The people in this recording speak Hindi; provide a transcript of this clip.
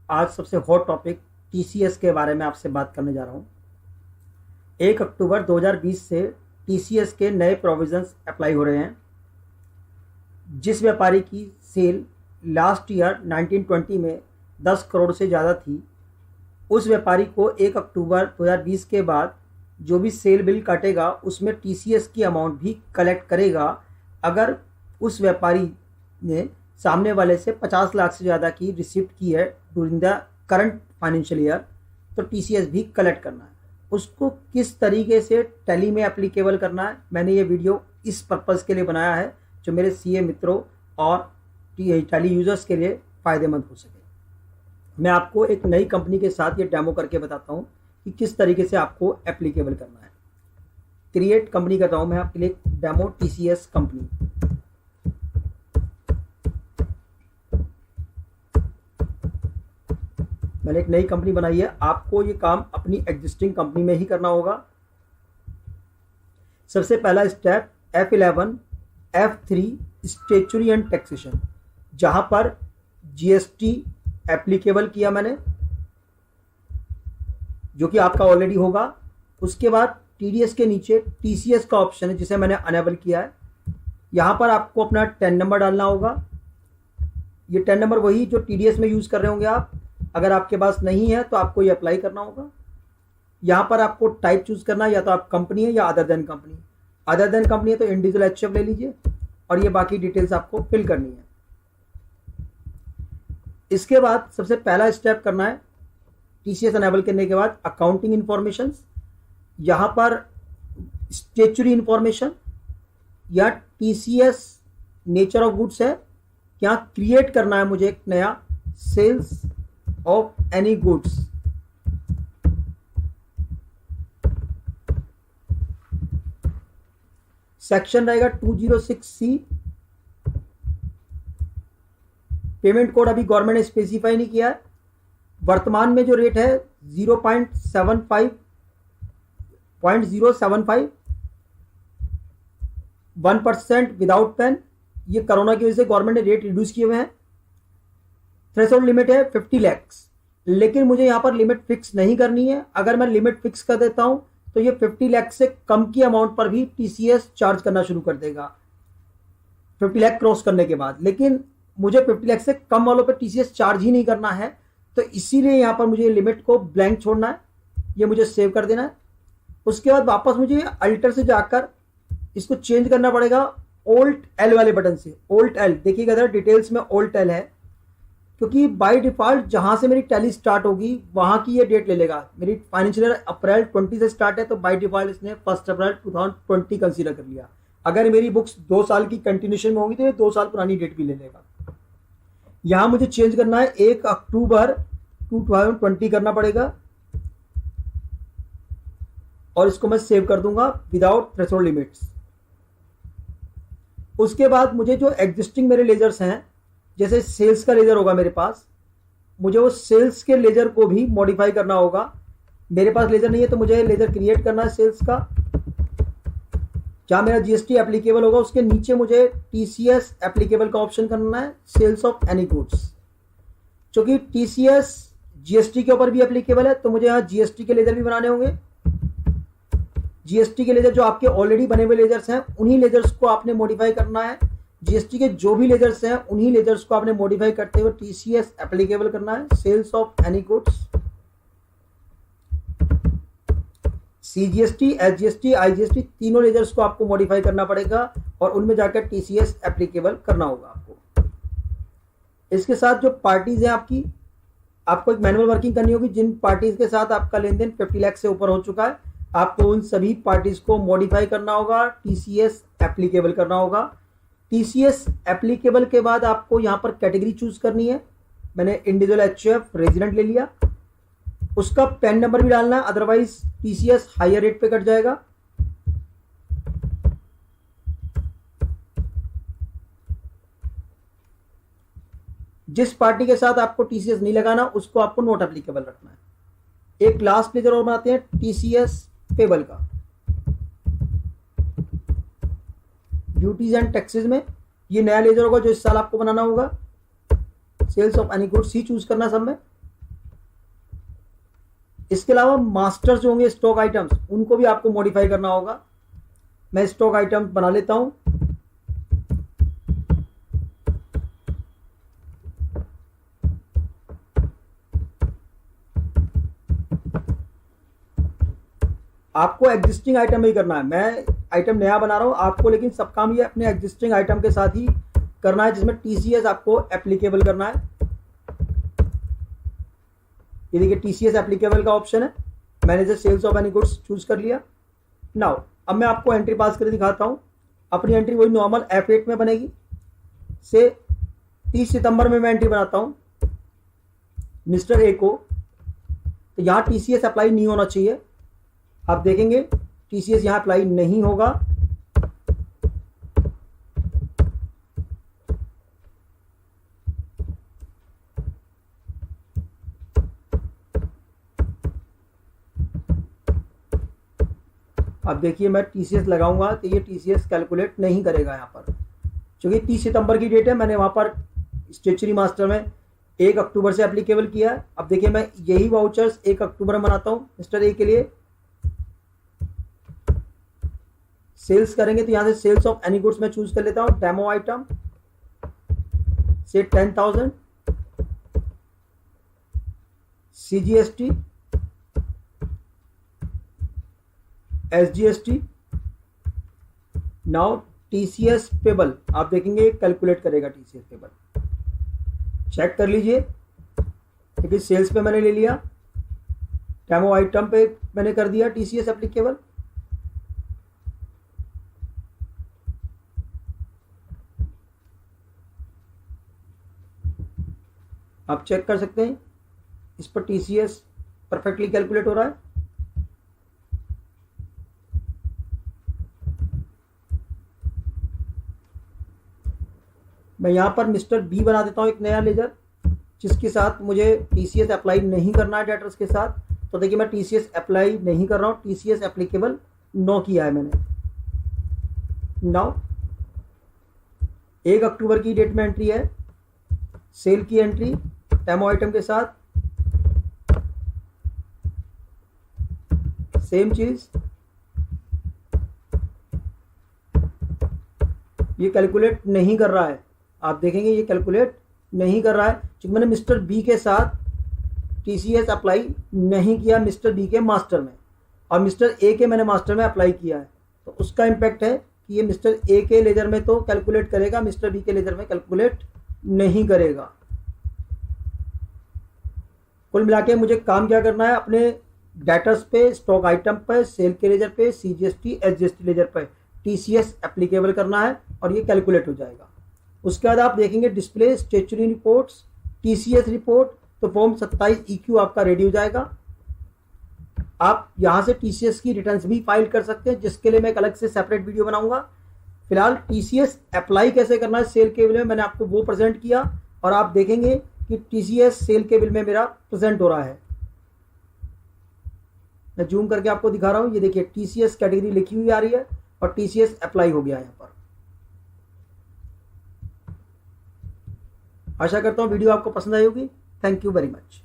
आज सबसे हॉट टॉपिक टीसीएस के बारे में आपसे बात करने जा रहा हूँ। 1 अक्टूबर 2020 से टीसीएस के नए प्रोविजंस अप्लाई हो रहे हैं। जिस व्यापारी की सेल लास्ट ईयर 1920 में 10 करोड़ से ज़्यादा थी, उस व्यापारी को 1 अक्टूबर 2020 के बाद जो भी सेल बिल काटेगा उसमें टीसीएस की अमाउंट भी कलेक्ट करेगा। अगर उस व्यापारी ने सामने वाले से 50 लाख से ज़्यादा की रिसिप्ट की है during the current financial year, तो टीसीएस भी कलेक्ट करना है। उसको किस तरीके से टैली में एप्लीकेबल करना है, मैंने ये वीडियो इस पर्पज़ के लिए बनाया है जो मेरे सीए मित्रों और टैली यूज़र्स के लिए फ़ायदेमंद हो सके। मैं आपको एक नई कंपनी के साथ ये डेमो करके बताता हूँ कि किस तरीके से आपको एप्लीकेबल करना है। क्रिएट कंपनी करता हूँ मैं आपके लिए, डेमो टीसीएस कंपनी। मैंने एक नई कंपनी बनाई है। आपको ये काम अपनी एग्जिस्टिंग कंपनी में ही करना होगा। सबसे पहला step F11 F3 statutory and taxation, जहां पर जीएसटी एप्लीकेबल किया मैंने, जो कि आपका ऑलरेडी होगा। उसके बाद टीडीएस के नीचे टीसीएस का ऑप्शन है जिसे मैंने अनेबल किया है। यहां पर आपको अपना 10 नंबर डालना होगा। ये 10 नंबर वही जो टीडीएस में यूज़ कर रहे होंगे आप। अगर आपके पास नहीं है तो आपको ये अप्लाई करना होगा। यहाँ पर आपको टाइप चूज करना है, या तो आप कंपनी है या other than company. Other than company है तो इंडिविजुअल एचएफ ले लीजिए और ये बाकी डिटेल्स आपको फिल करनी है। इसके बाद सबसे पहला स्टेप करना है, टीसीएस अनेबल करने के बाद अकाउंटिंग इंफॉर्मेशन, यहाँ पर स्टेचुरी इंफॉर्मेशन या टीसीएस नेचर ऑफ गुड्स है। यहाँ क्रिएट करना है मुझे एक नया sales of any goods. Section रहेगा 206C। पेमेंट कोड अभी गवर्नमेंट ने स्पेसिफाई नहीं किया है। वर्तमान में जो रेट है 0.75 1% विदाउट पेन। ये कोरोना की वजह से गवर्नमेंट ने रेट रिड्यूस किए हुए हैं। थ्रेशोल्ड लिमिट है 50 लैक्स, लेकिन मुझे यहाँ पर लिमिट फिक्स नहीं करनी है। अगर मैं लिमिट फिक्स कर देता हूँ तो ये 50 लाख से कम की अमाउंट पर भी टीसीएस चार्ज करना शुरू कर देगा 50 लाख क्रॉस करने के बाद। लेकिन मुझे 50 लाख से कम वालों पर टीसीएस चार्ज ही नहीं करना है, तो इसीलिए यहाँ पर मुझे लिमिट को ब्लैंक छोड़ना है। ये मुझे सेव कर देना है। उसके बाद वापस मुझे अल्टर से जाकर इसको चेंज करना पड़ेगा ओल्ट एल वाले बटन से। ओल्ट एल देखिएगा इधर डिटेल्स में ओल्ट एल है, क्योंकि बाय डिफॉल्ट जहां से मेरी टैली स्टार्ट होगी वहां की ये डेट ले लेगा। मेरी फाइनेंशियल ईयर अप्रैल 20 से स्टार्ट है, तो बाय डिफॉल्ट इसने 1 अप्रैल 2020 कंसीडर कर लिया। अगर मेरी बुक्स 2 साल की कंटिन्यूशन में होगी तो ये 2 साल पुरानी डेट भी ले लेगा। यहां मुझे चेंज करना है 1 अक्टूबर 2020 करना पड़ेगा और इसको मैं सेव कर दूंगा विदाउट थ्रेशोल्ड लिमिट्स। उसके बाद मुझे जो एग्जिस्टिंग मेरे लेजर्स हैं, जैसे सेल्स का लेजर होगा मेरे पास, मुझे वो सेल्स के लेजर को भी मॉडिफाई करना होगा। मेरे पास लेजर नहीं है तो मुझे लेजर क्रिएट करना है सेल्स का। जहां मेरा जीएसटी एप्लीकेबल होगा उसके नीचे मुझे टीसीएस एप्लीकेबल का ऑप्शन करना है, सेल्स ऑफ एनी गुड्स। क्योंकि टीसीएस जीएसटी के ऊपर भी एप्लीकेबल है तो मुझे यहाँ जीएसटी के लेजर भी बनाने होंगे। जीएसटी के लेजर जो आपके ऑलरेडी बने हुए लेजर्स हैं उन्हीं लेजर्स को आपने मॉडिफाई करना है। जीएसटी के जो भी लेजर्स हैं उन्हीं लेजर्स को आपने मॉडिफाई करते हुए टीसीएस एप्लीकेबल करना है, sales of any goods. CGST, SGST, IGST तीनों लेजर्स को आपको मॉडिफाई करना पड़ेगा और उनमें जाकर टीसीएस एप्लीकेबल करना होगा आपको। इसके साथ जो पार्टीज हैं आपको एक मैनुअल वर्किंग करनी होगी। जिन पार्टीज के साथ आपका लेन देन 50 लाख से ऊपर हो चुका है, आपको उन सभी पार्टीज को मॉडिफाई करना होगा, टीसीएस एप्लीकेबल करना होगा। टीसीएस एप्लीकेबल के बाद आपको यहाँ पर कैटेगरी चूज करनी है। मैंने इंडिविजुअल एचएफ रेजिडेंट ले लिया। उसका पैन नंबर भी डालना है, अदरवाइज टीसीएस हायर रेट पे कट जाएगा। जिस पार्टी के साथ आपको टीसीएस नहीं लगाना उसको आपको नोट एप्लीकेबल रखना है। एक लास्ट लेजर और बनाते हैं टीसीएस पेबल का। ड्यूटीज एंड टैक्सेस में ये नया लेजर होगा जो इस साल आपको बनाना होगा। सेल्स ऑफ एनी गुड्स ही चूज करना सब में। इसके अलावा मास्टर्स जो होंगे स्टॉक आइटम्स, उनको भी आपको मॉडिफाई करना होगा। मैं स्टॉक आइटम बना लेता हूं। आपको एग्जिस्टिंग आइटम में ही करना है, मैं आइटम नया बना रहा हूं आपको, लेकिन सब काम ये अपने एग्जिस्टिंग आइटम के साथ ही करना है, जिसमें टीसीएस आपको एप्लीकेबल करना है। ये देखिए टीसीएस एप्लीकेबल का ऑप्शन है, मैंने जो sales of any goods choose कर लिया। नाउ अब मैं आपको एंट्री पास करके दिखाता हूं। अपनी एंट्री वही नॉर्मल F8 में बनेगी। से 30 सितंबर में मैं एंट्री बनाता हूं मिस्टर ए को, तो यहां टीसीएस अप्लाई नहीं होना चाहिए। आप देखेंगे टीसीएस यहां अप्लाई नहीं होगा। अब देखिए मैं टीसीएस लगाऊंगा तो ये टीसीएस कैलकुलेट नहीं करेगा यहाँ पर, क्योंकि 30 सितंबर की डेट है। मैंने वहां पर स्टेचुरी मास्टर में 1 अक्टूबर से एप्लीकेबल किया है। अब देखिए मैं यही वाउचर्स 1 अक्टूबर में बनाता हूं मिस्टर ए के लिए। सेल्स करेंगे तो यहां से सेल्स ऑफ एनी गुड्स में चूज कर लेता हूं, डेमो आइटम से 10,000, CGST, SGST. Now TCS payable आप देखेंगे कैलकुलेट करेगा टीसीएस पेबल। चेक कर लीजिए, क्योंकि सेल्स पे मैंने ले लिया, डेमो आइटम पे मैंने कर दिया टीसीएस एप्लीकेबल। आप चेक कर सकते हैं इस पर टीसीएस परफेक्टली कैलकुलेट हो रहा है। मैं यहां पर मिस्टर बी बना देता हूं एक नया लेजर, जिसके साथ मुझे टीसीएस अप्लाई नहीं करना है डेटर्स के साथ। तो देखिए मैं टीसीएस अप्लाई नहीं कर रहा हूं, टीसीएस एप्लीकेबल नो किया है मैंने। नाउ 1 अक्टूबर की डेट में एंट्री है, सेल की एंट्री डेमो आइटम के साथ, सेम चीज। ये कैलकुलेट नहीं कर रहा है, आप देखेंगे ये कैलकुलेट नहीं कर रहा है, क्योंकि मैंने मिस्टर बी के साथ टीसीएस अप्लाई नहीं किया मिस्टर बी के मास्टर में, और मिस्टर ए के मैंने मास्टर में अप्लाई किया है। तो उसका इम्पैक्ट है कि ये मिस्टर ए के लेजर में तो कैलकुलेट करेगा, मिस्टर बी के लेजर में कैलकुलेट नहीं करेगा। कुल मिला के मुझे काम क्या करना है, अपने डेटर्स पे, स्टॉक आइटम पे, सेल के लेजर पे, सीजीएसटी, एसजीएसटी लेजर पे टीसीएस एप्लीकेबल करना है, और ये कैलकुलेट हो जाएगा। उसके बाद आप देखेंगे display statutory reports, TCS report, तो फॉर्म 27 EQ आपका रेडी हो जाएगा। आप यहां से टीसीएस की रिटर्न्स भी फाइल कर सकते हैं, जिसके लिए मैं एक अलग से सेपरेट वीडियो बनाऊंगा। फिलहाल टीसीएस अप्लाई कैसे करना है सेल के बिल में, मैंने आपको वो प्रेजेंट किया, और आप देखेंगे कि टीसीएस सेल के बिल में मेरा प्रेजेंट हो रहा है। मैं जूम करके आपको दिखा रहा हूं, ये देखिए टीसीएस कैटेगरी लिखी हुई आ रही है, और टीसीएस अप्लाई हो गया यहाँ पर। आशा करता हूं वीडियो आपको पसंद आई होगी। Thank you very much.